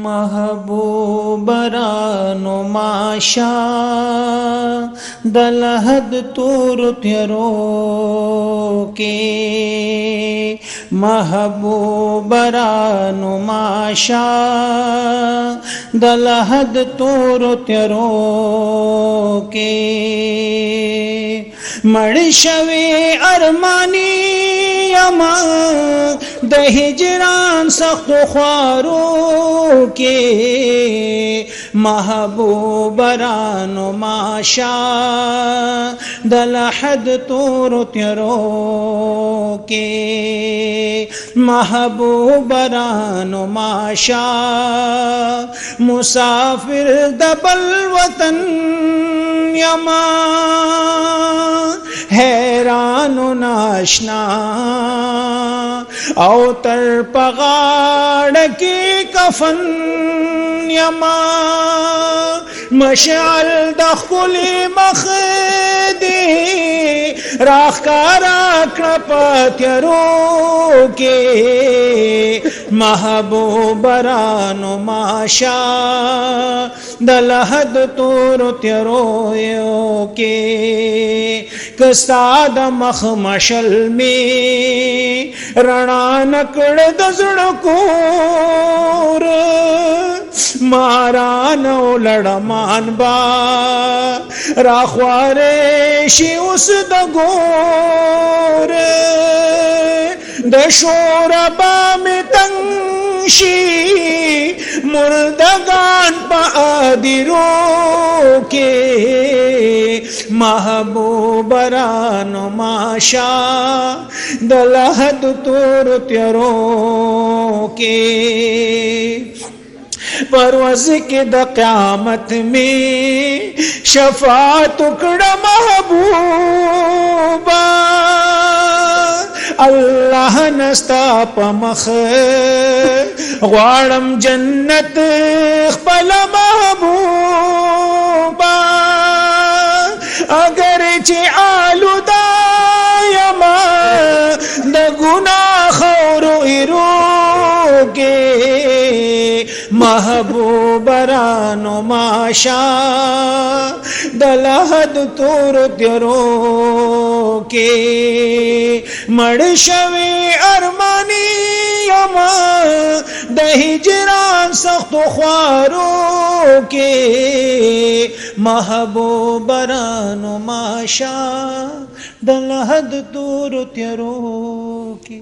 महबूबरानो माशा दलहद तूर त्यरो के महबूबरानो माशा दलहद तूर त्यरो के मड़शवे अरमानी यमा द हिजरान सख्त ख्वारो के महबूबरानो माशा दलहद तूर त्यरो के महबूबरानो माशा मुसाफिर दबल वतन यमा हैरानो नाशना अवतर पगाड़ की कफन यमा मशाल दखुली मखदी राखकारा कृपत्यरो के महबूबरानो माशा दलहद तूर त्यरो के कस्ताद मख मशल में रणा नकड़ दजड़कोर मारानो लड़मान बा राखवारे शी उस दगोर दशोरबा में तंशी मुर्दगान पादिरो के महबूबरानो माशा दलहद तूर त्यरो के परवज़ के द क़यामत में शफा टुकड़ा महबूबा अल्लाह नस्ता पमख ग्वाड़म जन्नत खपल महबूबा अगर चे आलुदा यमा द गुनाह खौरो इरो के महबूबरानो माशा दलहद तूर त्यरो के मड़शवे अरमानी यमा द हिजरान सख्त ख्वारो के महबूबरानो माशा दलहद तूर त्यरो के।